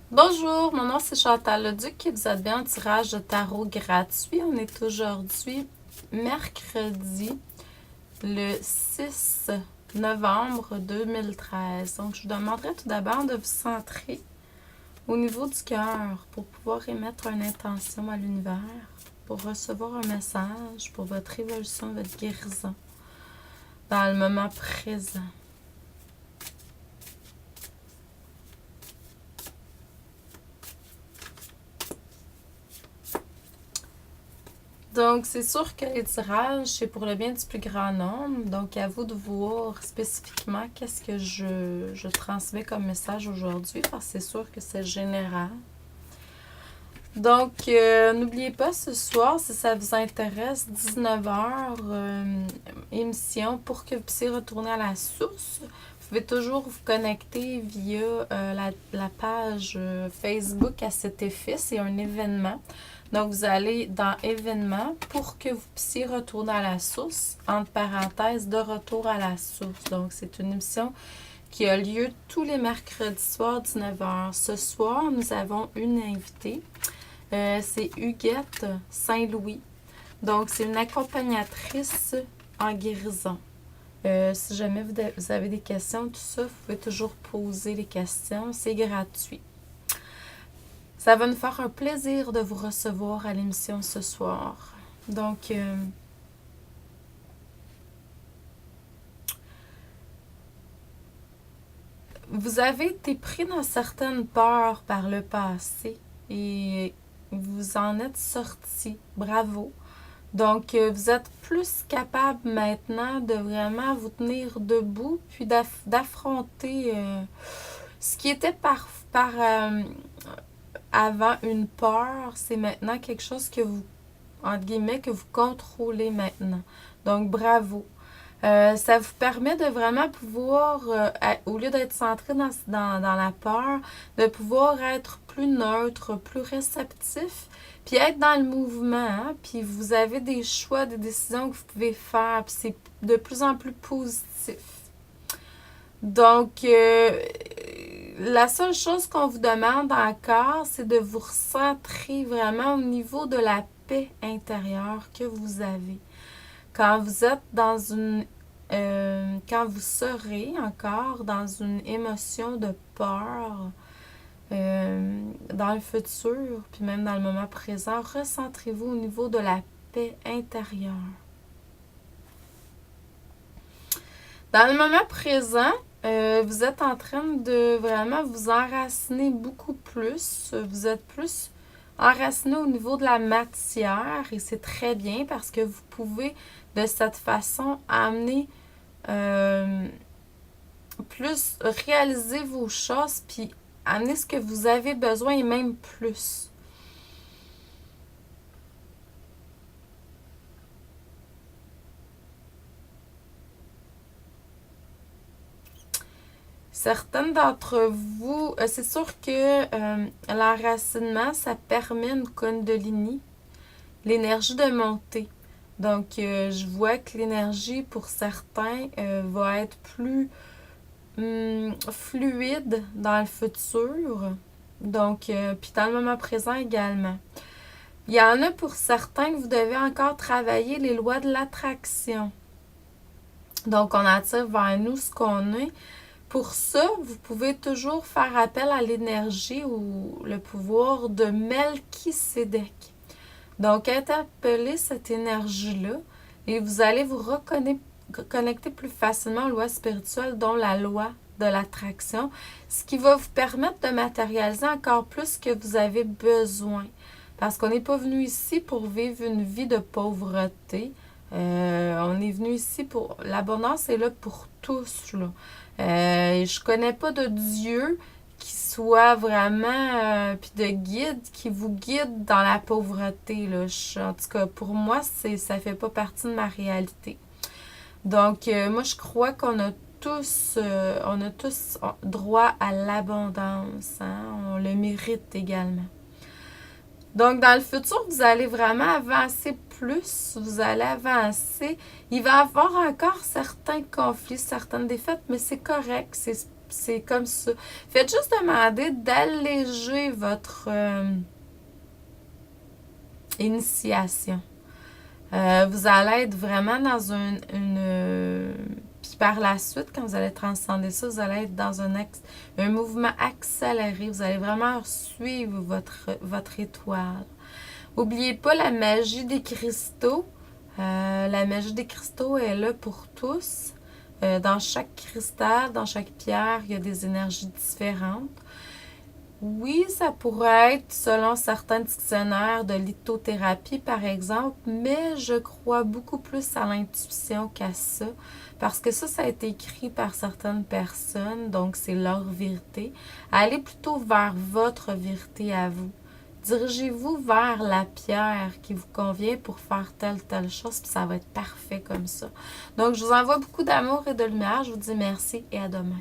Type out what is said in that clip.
Bonjour, mon nom c'est Chantal Leduc et vous êtes bien en tirage de tarot gratuit. On est aujourd'hui mercredi le 6 novembre 2013. Donc, je vous demanderai tout d'abord de vous centrer au niveau du cœur pour pouvoir émettre une intention à l'univers, pour recevoir un message pour votre évolution, votre guérison dans le moment présent. Donc, c'est sûr que les tirages, c'est pour le bien du plus grand nombre. Donc, à vous de voir spécifiquement qu'est-ce que je transmets comme message aujourd'hui, parce que c'est sûr que c'est général. Donc, n'oubliez pas ce soir, si ça vous intéresse, 19h, émission pour que vous puissiez retourner à la source. Vous pouvez toujours vous connecter via la page Facebook à cet effet. C'est un événement. Donc, vous allez dans événements pour que vous puissiez retourner à la source, entre parenthèses, de retour à la source. Donc, c'est une émission qui a lieu tous les mercredis soirs, 19h. Ce soir, nous avons une invitée. C'est Huguette Saint-Louis. Donc, c'est une accompagnatrice en guérison. Si jamais vous avez des questions, tout ça, vous pouvez toujours poser les questions. C'est gratuit. Ça va nous faire un plaisir de vous recevoir à l'émission ce soir. Donc, vous avez été pris dans certaines peurs par le passé et vous en êtes sorti. Bravo. Donc, vous êtes plus capable maintenant de vraiment vous tenir debout puis d'affronter ce qui était avant une peur, c'est maintenant quelque chose que vous, entre guillemets, que vous contrôlez maintenant. Donc, bravo. Ça vous permet de vraiment pouvoir, au lieu d'être centré dans la peur, de pouvoir être plus neutre, plus réceptif, puis être dans le mouvement. Hein? Puis vous avez des choix, des décisions que vous pouvez faire, puis c'est de plus en plus positif. Donc, la seule chose qu'on vous demande encore, c'est de vous recentrer vraiment au niveau de la paix intérieure que vous avez. Quand vous êtes dans quand vous serez encore dans une émotion de peur, dans le futur, puis même dans le moment présent, recentrez-vous au niveau de la paix intérieure. Dans le moment présent, vous êtes en train de vraiment vous enraciner beaucoup plus. Vous êtes plus enraciné au niveau de la matière et c'est très bien parce que vous pouvez de cette façon amener plus, réaliser vos choses puis amener ce que vous avez besoin et même plus. Certaines d'entre vous, c'est sûr que l'enracinement, ça permet une kundalini, l'énergie de montée. Donc, je vois que l'énergie, pour certains, va être plus fluide dans le futur. Donc, puis dans le moment présent également. Il y en a pour certains que vous devez encore travailler les lois de l'attraction. Donc, on attire vers nous ce qu'on est. Pour ça, vous pouvez toujours faire appel à l'énergie ou le pouvoir de Melchisédek. Donc, interpellez cette énergie-là et vous allez vous reconnecter plus facilement aux lois spirituelles, dont la loi de l'attraction, ce qui va vous permettre de matérialiser encore plus ce que vous avez besoin. Parce qu'on n'est pas venu ici pour vivre une vie de pauvreté. On est venu ici pour... L'abondance est là pour tous, là. Je connais pas de Dieu qui soit vraiment puis de guide qui vous guide dans la pauvreté là. En tout cas pour moi ça fait pas partie de ma réalité. Donc moi je crois qu'on a tous droit à l'abondance, hein? On le mérite également. Donc, dans le futur, vous allez vraiment avancer plus, vous allez avancer. Il va y avoir encore certains conflits, certaines défaites, mais c'est correct. C'est comme ça. Faites juste demander d'alléger votre initiation. Vous allez être vraiment dans puis par la suite, quand vous allez transcender ça, vous allez être dans un mouvement accéléré. Vous allez vraiment suivre votre étoile. N'oubliez pas la magie des cristaux. La magie des cristaux est là pour tous. Dans chaque cristal, dans chaque pierre, il y a des énergies différentes. Oui, ça pourrait être, selon certains dictionnaires, de lithothérapie, par exemple, mais je crois beaucoup plus à l'intuition qu'à ça, parce que ça a été écrit par certaines personnes, donc c'est leur vérité. Allez plutôt vers votre vérité à vous. Dirigez-vous vers la pierre qui vous convient pour faire telle chose, puis ça va être parfait comme ça. Donc, je vous envoie beaucoup d'amour et de lumière. Je vous dis merci et à demain.